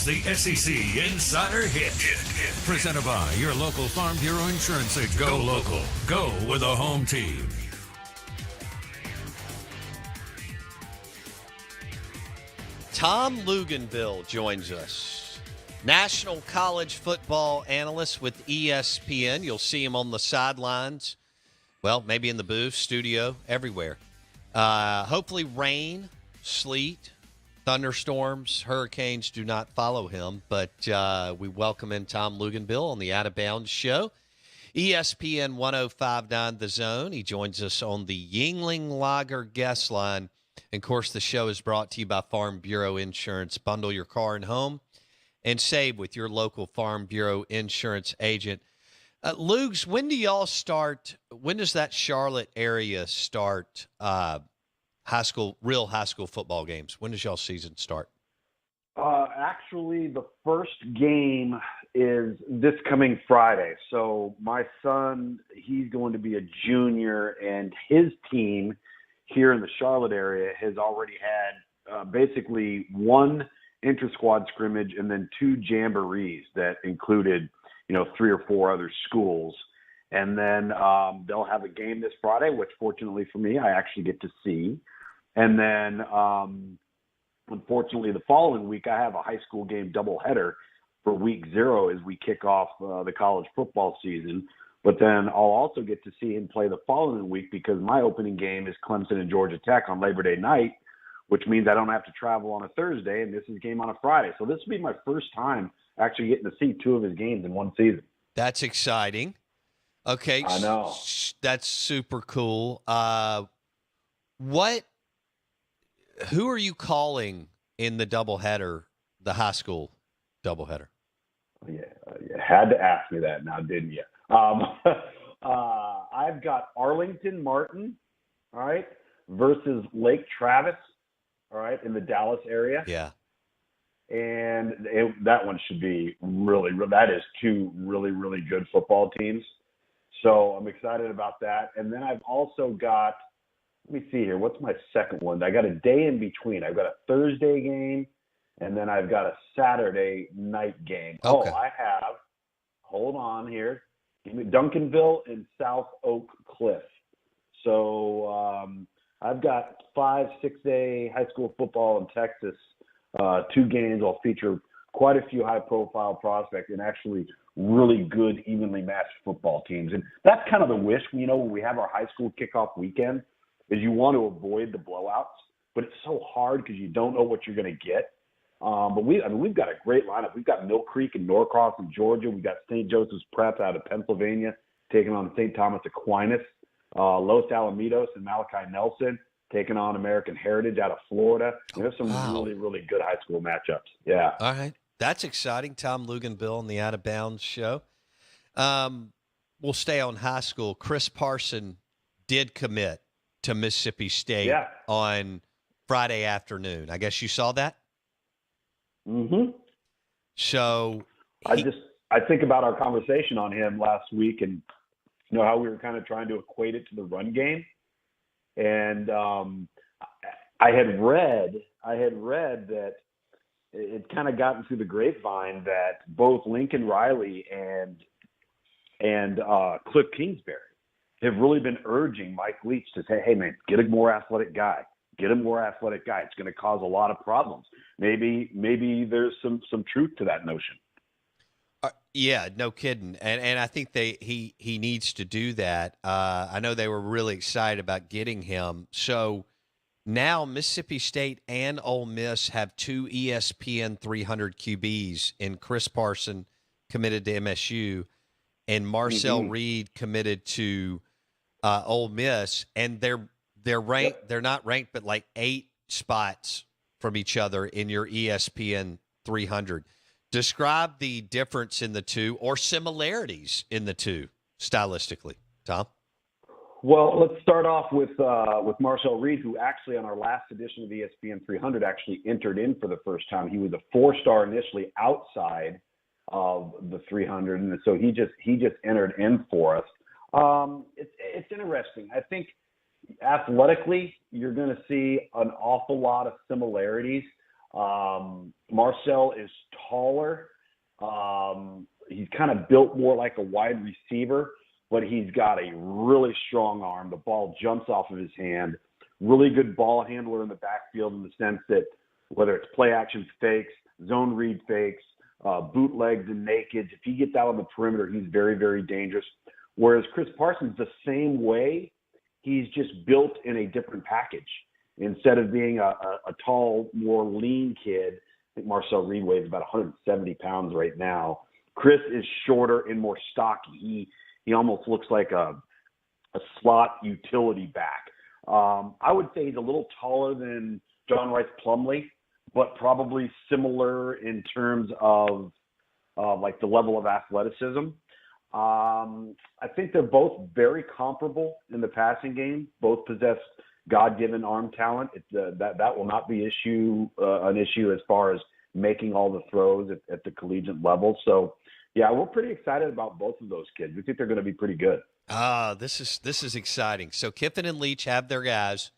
the SEC Insider Hit. Presented by your local Farm Bureau Insurance agent. Go local. Go with a home team. Tom Luginbill joins us. National college football analyst with ESPN. You'll see him on the sidelines. Well, maybe in the booth, studio, everywhere. Hopefully rain, sleet, thunderstorms, hurricanes do not follow him, but we welcome in Tom Luginbill on the Out of Bounds show. ESPN 105.9 The Zone. He joins us on the Yuengling Lager guest line. And, of course, the show is brought to you by Farm Bureau Insurance. Bundle your car and home and save with your local Farm Bureau Insurance agent. Lugs, when do y'all start? When does that Charlotte area start real high school football games? When does y'all season start? Actually, the first game is this coming Friday. So my son, he's going to be a junior, and his team here in the Charlotte area has already had basically one inter-squad scrimmage and then two jamborees that included, 3 or 4 other schools. And then they'll have a game this Friday, which fortunately for me, I actually get to see. And then unfortunately the following week, I have a high school game doubleheader for week 0 as we kick off the college football season. But then I'll also get to see him play the following week because my opening game is Clemson and Georgia Tech on Labor Day night, which means I don't have to travel on a Thursday, and this is a game on a Friday. So this will be my first time actually getting to see 2 of his games in one season. That's exciting. Okay. I know. That's super cool. Who are you calling in the doubleheader, the high school doubleheader? Yeah, you had to ask me that now, didn't you? I've got Arlington Martin, all right, versus Lake Travis, all right, in the Dallas area. Yeah. And that one should be that is 2 really, really good football teams. So I'm excited about that. And then I've also got, let me see here, what's my second one? I got a day in between. I've got a Thursday game, and then I've got a Saturday night game. Okay. Hold on here. Give me Duncanville and South Oak Cliff. So I've got 5 6A high school football in Texas. 2 games. I'll feature quite a few high-profile prospects and actually really good, evenly matched football teams. And that's kind of the wish, when we have our high school kickoff weekend, is you want to avoid the blowouts. But it's so hard because you don't know what you're going to get. But we've got a great lineup. We've got Mill Creek and Norcross in Georgia. We've got St. Joseph's Prep out of Pennsylvania taking on St. Thomas Aquinas. Los Alamitos and Malachi Nelson taking on American Heritage out of Florida. There's some really, really good high school matchups. Yeah. All right. That's exciting. Tom Luginbill on the Out of Bounds show. We'll stay on high school. Chris Parson did commit to Mississippi State on Friday afternoon. I guess you saw that? Mm-hmm. So I think about our conversation on him last week and how we were kind of trying to equate it to the run game. And I had read that it kind of gotten through the grapevine that both Lincoln Riley and Cliff Kingsbury have really been urging Mike Leach to say, hey, man, get a more athletic guy. Get a more athletic guy. It's going to cause a lot of problems. Maybe there's some truth to that notion. Yeah, no kidding. And I think he needs to do that. I know they were really excited about getting him. So now Mississippi State and Ole Miss have 2 ESPN 300 QBs in Chris Parson committed to MSU and Marcel Reed committed to Ole Miss. And they're ranked. Yep. They're not ranked, but like 8 spots from each other in your ESPN 300. Describe the difference in the 2 or similarities in the 2 stylistically, Tom. Well, let's start off with Marcel Reed, who actually on our last edition of ESPN 300 actually entered in for the first time. He was a 4-star initially outside of the 300, and so he just entered in for us. It's interesting. I think athletically, you're going to see an awful lot of similarities. Marcel is taller. He's kind of built more like a wide receiver, but he's got a really strong arm. The ball jumps off of his hand. Really good ball handler in the backfield in the sense that whether it's play action fakes, zone read fakes, bootlegs and nakeds, if he gets out on the perimeter, he's very, very dangerous. Whereas Chris Parsons, the same way, he's just built in a different package. Instead of being a tall, more lean kid, I think Marcel Reed weighs about 170 pounds right now. Chris is shorter and more stocky. He almost looks like a slot utility back. I would say he's a little taller than John Rice Plumlee, but probably similar in terms of like the level of athleticism. I think they're both very comparable in the passing game. Both possess God-given arm talent. That will not be an issue as far as making all the throws at the collegiate level. So, yeah, we're pretty excited about both of those kids. We think they're going to be pretty good. This is exciting. So Kiffin and Leach have their guys,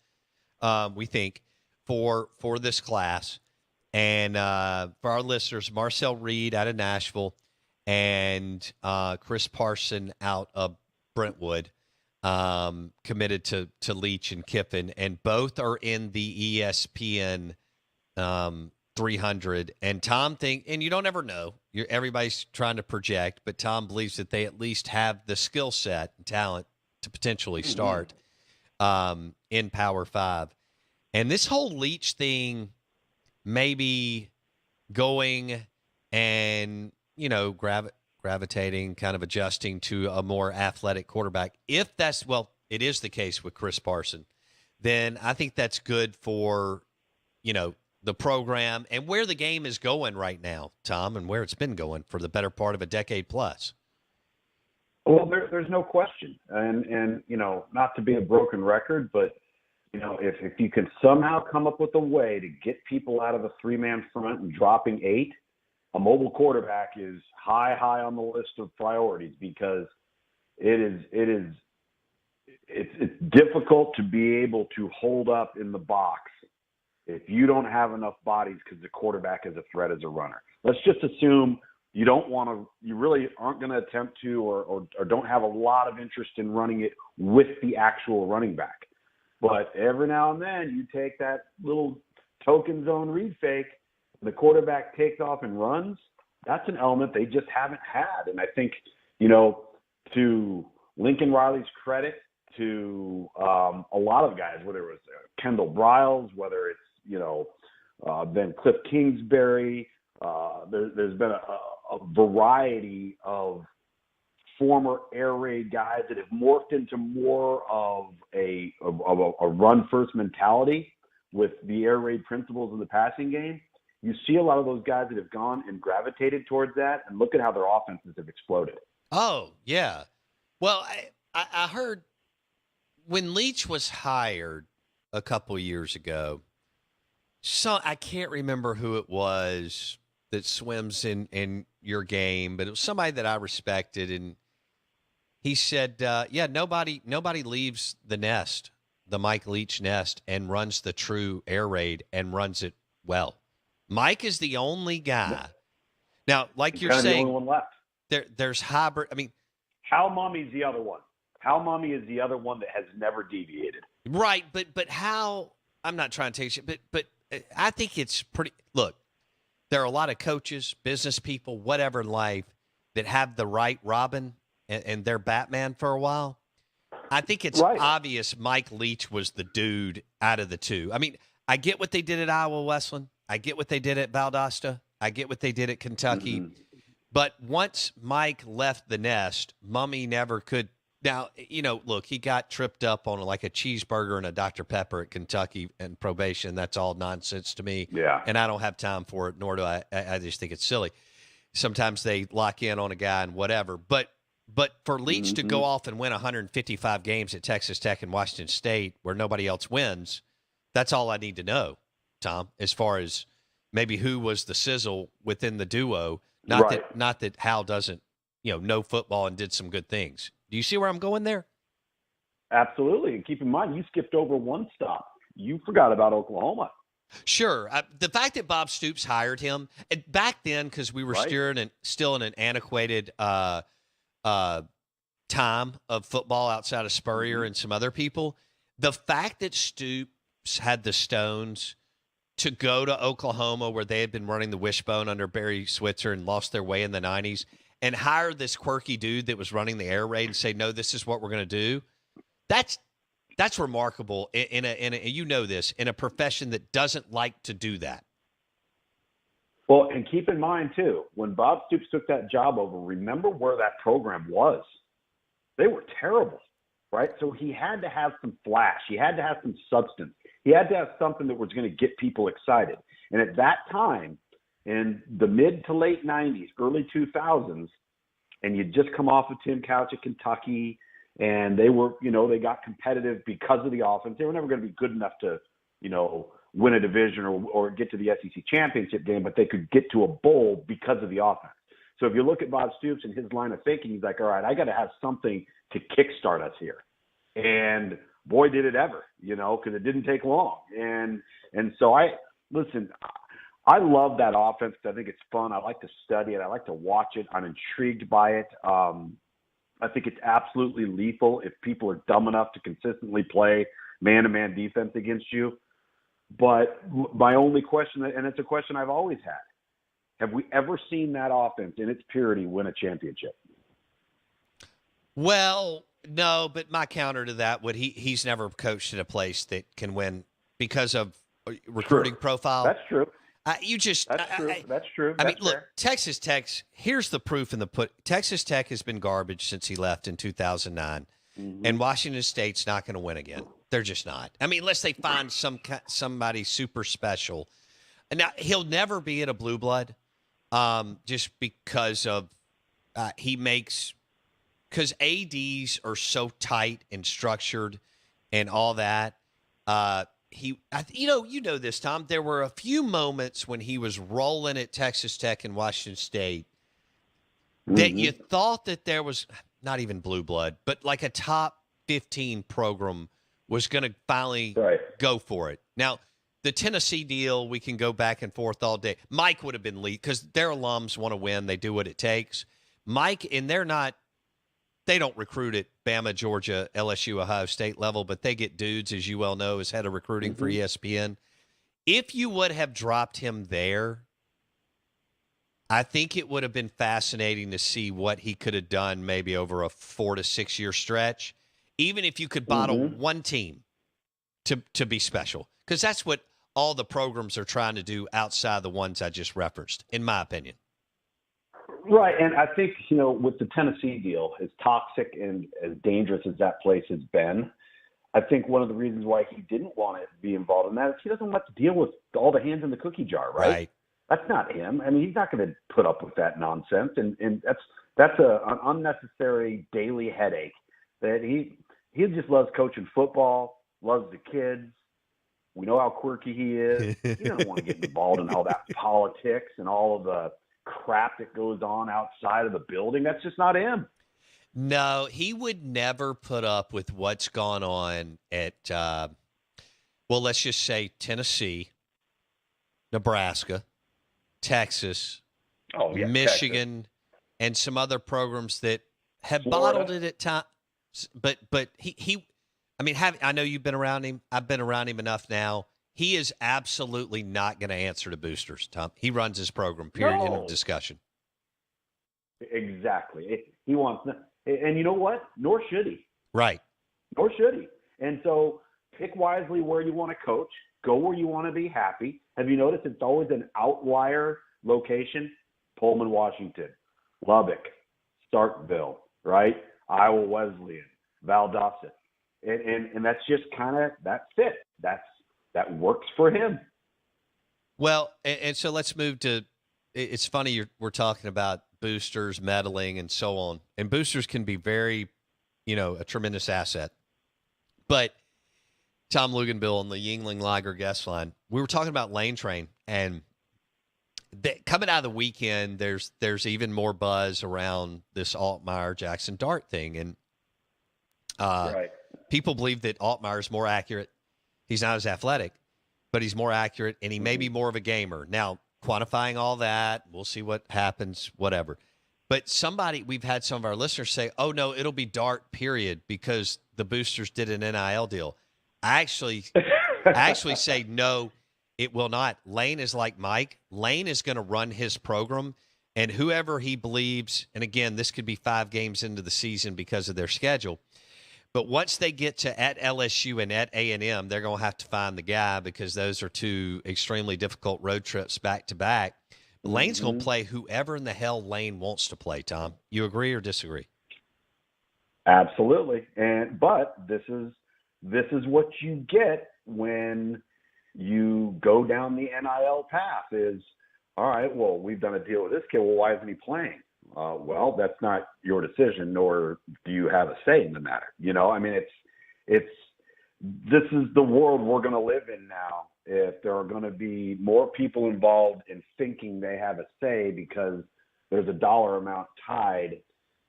we think, for this class. And for our listeners, Marcel Reed out of Nashville and Chris Parson out of Brentwood, committed to Leach and Kiffin, and both are in the ESPN 300. And Tom and you don't ever know. Everybody's trying to project, but Tom believes that they at least have the skill set and talent to potentially start in Power 5. And this whole Leach thing, maybe going and, gravitating, kind of adjusting to a more athletic quarterback. If that's, it is the case with Chris Parson, then I think that's good for, the program and where the game is going right now, Tom, and where it's been going for the better part of a decade plus. Well, there's no question. And not to be a broken record, but, if you can somehow come up with a way to get people out of a three-man front and dropping 8, a mobile quarterback is high on the list of priorities, because it's difficult to be able to hold up in the box if you don't have enough bodies, because the quarterback is a threat as a runner. Let's just assume you really aren't going to attempt to or don't have a lot of interest in running it with the actual running back. But every now and then you take that little token zone read fake, the quarterback takes off and runs. That's an element they just haven't had. And I think, to Lincoln Riley's credit, to a lot of guys, whether it was Kendall Briles, whether it's, then Cliff Kingsbury, there's been a variety of former air raid guys that have morphed into more of a run first mentality with the air raid principles of the passing game. You see a lot of those guys that have gone and gravitated towards that, and look at how their offenses have exploded. Oh, yeah. Well, I heard when Leach was hired a couple years ago, I can't remember who it was that swims in your game, but it was somebody that I respected, and he said, nobody leaves the nest, the Mike Leach nest, and runs the true air raid and runs it well. Mike is the only guy. Now, like you're saying, the only one left. There's hybrid. I mean, Hal Mummy's the other one. Hal Mummy is the other one that has never deviated. Right, but how? I'm not trying to take shit, but I think it's pretty. Look, there are a lot of coaches, business people, whatever in life that have the right Robin and they're Batman for a while. I think it's obvious Mike Leach was the dude out of the two. I mean, I get what they did at Iowa Wesleyan. I get what they did at Valdosta. I get what they did at Kentucky. Mm-hmm. But once Mike left the nest, Mummy never could. Now, look, he got tripped up on like a cheeseburger and a Dr. Pepper at Kentucky and probation. That's all nonsense to me. Yeah. And I don't have time for it, nor do I. I just think it's silly. Sometimes they lock in on a guy and whatever. But for Leach to go off and win 155 games at Texas Tech and Washington State where nobody else wins, that's all I need to know, Tom, as far as maybe who was the sizzle within the duo. Not that Hal doesn't, know football and did some good things. Do you see where I'm going there? Absolutely. And keep in mind, you skipped over one stop. You forgot about Oklahoma. Sure. The fact that Bob Stoops hired him and back then, because we were still in an antiquated time of football outside of Spurrier and some other people, the fact that Stoops had the stones to go to Oklahoma, where they had been running the wishbone under Barry Switzer and lost their way in the 90s, and hire this quirky dude that was running the air raid and say, no, this is what we're going to do, that's remarkable in a you know this, in a profession that doesn't like to do that. Well, and keep in mind, too, when Bob Stoops took that job over, remember where that program was. They were terrible, right? So he had to have some flash. He had to have some substance. He had to have something that was going to get people excited. And at that time, in the mid to late 90s, early 2000s, and you'd just come off of Tim Couch at Kentucky, and they were, they got competitive because of the offense. They were never going to be good enough to, win a division or get to the SEC championship game, but they could get to a bowl because of the offense. So if you look at Bob Stoops and his line of thinking, he's like, all right, I got to have something to kickstart us here. And boy, did it ever, because it didn't take long. And so I love that offense. I think it's fun. I like to study it. I like to watch it. I'm intrigued by it. I think it's absolutely lethal if people are dumb enough to consistently play man-to-man defense against you. But my only question, and it's a question I've always had, have we ever seen that offense in its purity win a championship? Well, no, but my counter to that would he's never coached at a place that can win because of recruiting profile. That's true. That's true. I mean, look, Texas Tech, here's the proof in the put. Texas Tech has been garbage since he left in 2009, and Washington State's not going to win again. They're just not. I mean, unless they find somebody super special. And now, he'll never be in a blue blood just because of because ADs are so tight and structured and all that. You know this, Tom. There were a few moments when he was rolling at Texas Tech and Washington State that you thought that there was not even blue blood, but like a top 15 program was going to finally go for it. Now, the Tennessee deal, we can go back and forth all day. Mike would have been lead because their alums want to win. They do what it takes. Mike, and they don't recruit at Bama, Georgia, LSU, Ohio State level, but they get dudes, as you well know, as head of recruiting for ESPN. If you would have dropped him there, I think it would have been fascinating to see what he could have done maybe over a 4 to 6 year stretch, even if you could bottle one team to be special, because that's what all the programs are trying to do outside the ones I just referenced, in my opinion. Right, and I think, with the Tennessee deal, as toxic and as dangerous as that place has been, I think one of the reasons why he didn't want to be involved in that is he doesn't want to deal with all the hands in the cookie jar, right? That's not him. I mean, he's not going to put up with that nonsense, and that's an unnecessary daily headache that he just loves coaching football, loves the kids. We know how quirky he is. He doesn't want to get involved in all that politics and all of the crap that goes on outside of the building. That's just not him. No, he would never put up with what's gone on at, let's just say Tennessee, Nebraska, Texas, Michigan, Texas, and some other programs that have bottled it at times. But I know you've been around him. I've been around him enough now. He is absolutely not going to answer to boosters, Tom. He runs his program, period, end of discussion. Exactly. He wants – and you know what? Nor should he. Right. Nor should he. And so pick wisely where you want to coach. Go where you want to be happy. Have you noticed it's always an outlier location? Pullman, Washington, Lubbock, Starkville, right? Iowa Wesleyan, Valdosta. And that's just kind of – that's it. That works for him. Well, and so let's move to – it's funny we're talking about boosters, meddling, and so on. And boosters can be very, a tremendous asset. But Tom Luginbill on the Yuengling Lager guest line, we were talking about Lane Train. And coming out of the weekend, there's even more buzz around this Altmaier Jackson Dart thing. And people believe that Altmaier is more accurate. He's not as athletic. but he's more accurate, and he may be more of a gamer. Now, quantifying all that, we'll see what happens, whatever. But we've had some of our listeners say, oh, no, it'll be Dart, period, because the boosters did an NIL deal. I actually say, no, it will not. Lane is like Mike. Lane is going to run his program, and whoever he believes, and again, this could be 5 games into the season because of their schedule, but once they get to at LSU and at A&M, they're going to have to find the guy because those are 2 extremely difficult road trips back-to-back. Lane's going to play whoever in the hell Lane wants to play, Tom. You agree or disagree? Absolutely. But this is what you get when you go down the NIL path is, all right, well, we've done a deal with this kid. Well, why isn't he playing? Well, that's not your decision, nor do you have a say in the matter. I mean, this is the world we're going to live in now. If there are going to be more people involved in thinking they have a say because there's a dollar amount tied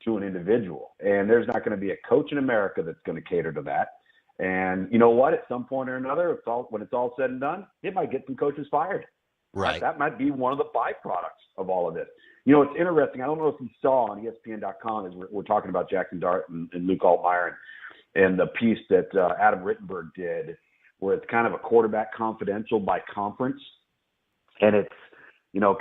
to an individual, and there's not going to be a coach in America that's going to cater to that. And you know what? At some point or another, when it's all said and done, it might get some coaches fired. Right. That might be one of the byproducts of all of this. It's interesting. I don't know if you saw on ESPN.com as we're talking about Jackson Dart and Luke Altmaier and the piece that Adam Rittenberg did, where it's kind of a quarterback confidential by conference, and it's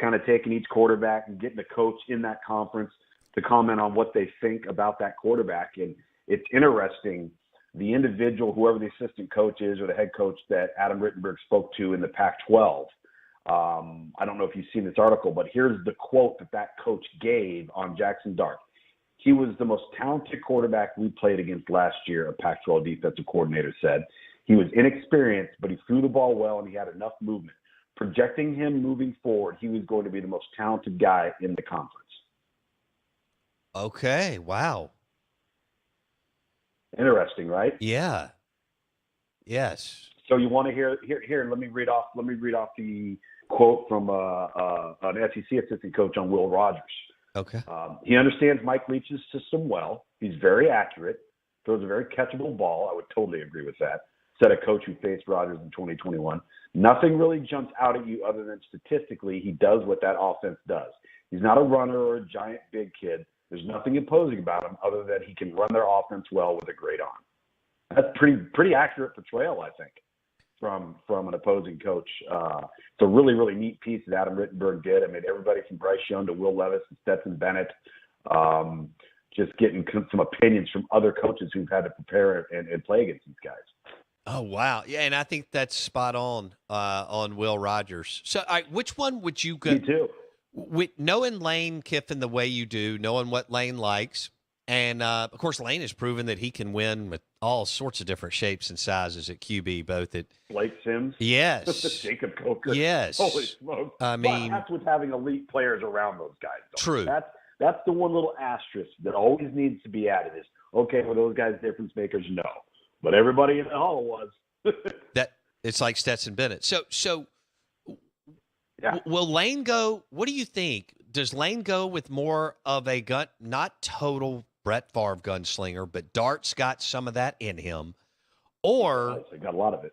kind of taking each quarterback and getting a coach in that conference to comment on what they think about that quarterback. And it's interesting. The individual, whoever the assistant coach is or the head coach that Adam Rittenberg spoke to in the Pac-12. I don't know if you've seen this article, but here's the quote that coach gave on Jackson Dart. He was the most talented quarterback we played against last year, a Pac-12 defensive coordinator said. He was inexperienced, but he threw the ball well and he had enough movement. Projecting him moving forward, he was going to be the most talented guy in the conference. Okay, wow. Interesting, right? Yeah. Yes. So you want to hear? Let me read off the quote from an SEC assistant coach on Will Rogers. Okay. He understands Mike Leach's system well. He's very accurate. Throws a very catchable ball. I would totally agree with that. Said a coach who faced Rogers in 2021. Nothing really jumps out at you other than statistically he does what that offense does. He's not a runner or a giant big kid. There's nothing imposing about him other than he can run their offense well with a great arm. That's pretty accurate portrayal, I think, from an opposing coach. It's a really, really neat piece that Adam Rittenberg did. I mean, everybody from Bryce Young to Will Levis and Stetson Bennett, just getting some opinions from other coaches who've had to prepare and play against these guys. Oh, wow. Yeah, and I think that's spot on Will Rogers. So, which one would you go? Me too. With knowing Lane Kiffin the way you do, knowing what Lane likes, and of course Lane has proven that he can win with all sorts of different shapes and sizes at QB, both at Blake Sims, yes, Jacob Coker, yes. Holy smokes! I mean, but that's with having elite players around those guys. True. That's the one little asterisk that always needs to be added. Is okay, were those guys difference makers? No, but everybody in the hall was. That it's like Stetson Bennett. So. Yeah. Will Lane go? What do you think? Does Lane go with more of a gun, not total Brett Favre gunslinger, but Dart's got some of that in him, or he got a lot of it.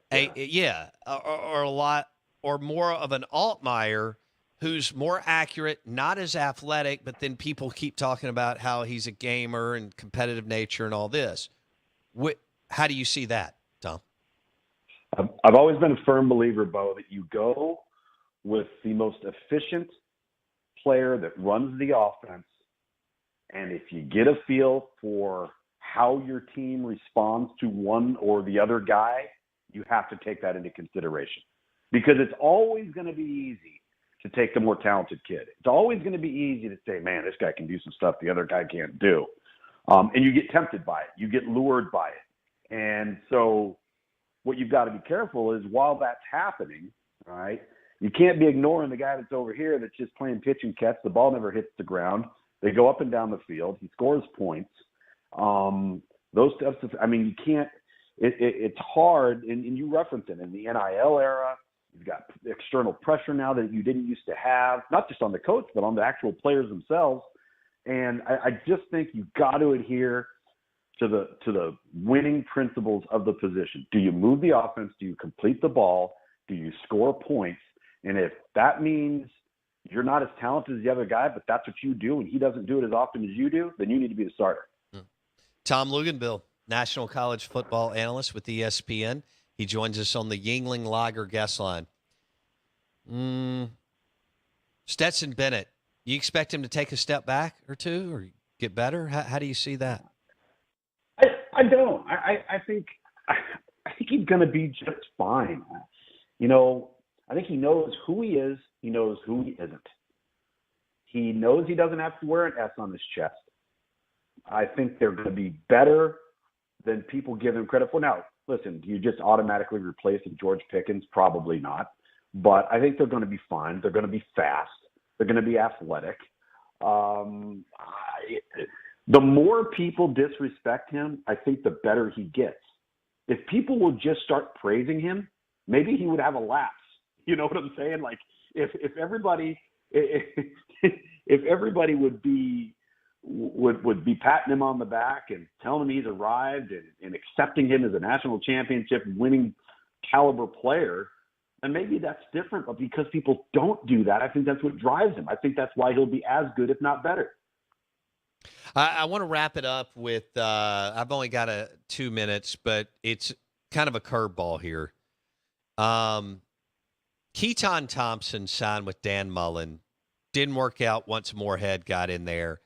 Or a lot, or more of an Altmaier who's more accurate, not as athletic, but then people keep talking about how he's a gamer and competitive nature and all this. How do you see that, Tom? I've always been a firm believer, Bo, that you go with the most efficient player that runs the offense. And if you get a feel for how your team responds to one or the other guy, you have to take that into consideration. Because it's always going to be easy to take the more talented kid. It's always going to be easy to say, man, this guy can do some stuff the other guy can't do. And you get tempted by it. You get lured by it. And so what you've got to be careful is while that's happening, all right, you can't be ignoring the guy that's over here that's just playing pitch and catch. The ball never hits the ground. They go up and down the field. He scores points. Those steps, I mean, you can't – it's hard, and you reference it. In the NIL era, you've got external pressure now that you didn't used to have, not just on the coach, but on the actual players themselves. And I just think you've got to adhere to the winning principles of the position. Do you move the offense? Do you complete the ball? Do you score points? And if that means you're not as talented as the other guy, but that's what you do, and he doesn't do it as often as you do, then you need to be the starter. Tom Luginbill, National College Football Analyst with ESPN. He joins us on the Yuengling Lager guest line. Stetson Bennett, you expect him to take a step back or two or get better? How do you see that? I don't. I think he's going to be just fine. I think he knows who he is. He knows who he isn't. He knows he doesn't have to wear an S on his chest. I think they're going to be better than people give him credit for. Now, listen, do you just automatically replace George Pickens? Probably not. But I think they're going to be fine. They're going to be fast. They're going to be athletic. The more people disrespect him, I think the better he gets. If people will just start praising him, maybe he would have a lapse. You know what I'm saying? Like if everybody would be patting him on the back and telling him he's arrived and accepting him as a national championship winning caliber player, and maybe that's different. But because people don't do that, I think that's what drives him. I think that's why he'll be as good, if not better. I want to wrap it up with I've only got 2 minutes, but it's kind of a curveball here. Keaton Thompson signed with Dan Mullen. Didn't work out once Moorhead got in there.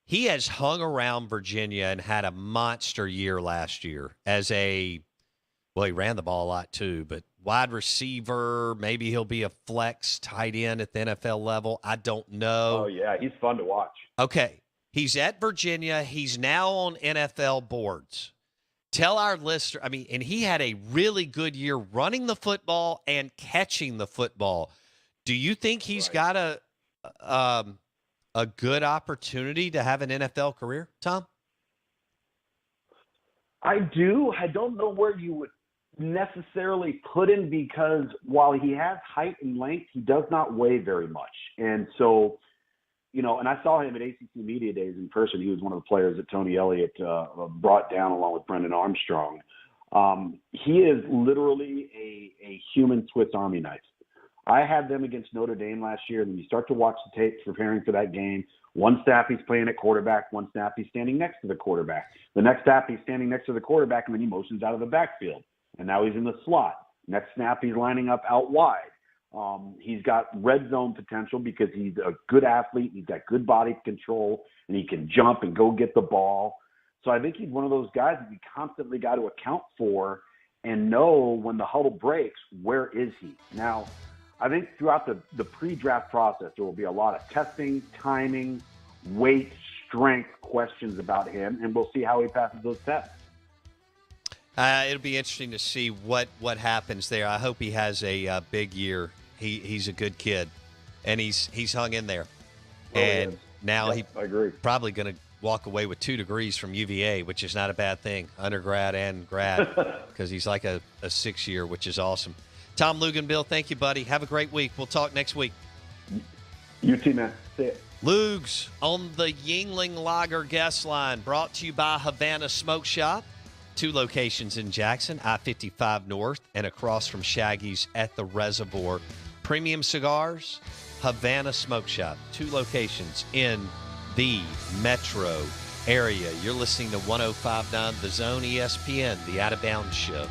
He has hung around Virginia and had a monster year last year as he ran the ball a lot too, but wide receiver, maybe he'll be a flex tight end at the NFL level. I don't know. Oh, yeah, he's fun to watch. Okay. He's at Virginia. He's now on NFL boards. Tell our listener, and he had a really good year running the football and catching the football. Do you think he's got a good opportunity to have an NFL career, Tom? I do. I don't know where you would necessarily put him because while he has height and length, he does not weigh very much. And so, and I saw him at ACC Media Days in person. He was one of the players that Tony Elliott brought down along with Brendan Armstrong. He is literally a human Swiss Army knife. I had them against Notre Dame last year, and when you start to watch the tapes preparing for that game, one snap he's playing at quarterback, one snap he's standing next to the quarterback. The next snap he's standing next to the quarterback, and then he motions out of the backfield. And now he's in the slot. Next snap he's lining up out wide. He's got red zone potential because he's a good athlete. He's got good body control, and he can jump and go get the ball. So I think he's one of those guys that we constantly got to account for and know when the huddle breaks, where is he? Now, I think throughout the pre-draft process, there will be a lot of testing, timing, weight, strength questions about him, and we'll see how he passes those tests. It'll be interesting to see what happens there. I hope he has a big year. He's a good kid, and he's hung in there. And now I agree. Probably going to walk away with 2 degrees from UVA, which is not a bad thing, undergrad and grad, because he's like a 6-year, which is awesome. Tom Luginbill, thank you, buddy. Have a great week. We'll talk next week. You too, man. See ya. Lugs on the Yuengling Lager guest line, brought to you by Havana Smoke Shop. 2 locations in Jackson, I-55 North, and across from Shaggy's at the Reservoir. Premium cigars, Havana Smoke Shop. 2 locations in the metro area. You're listening to 105.9 The Zone ESPN, the Out of Bounds Show.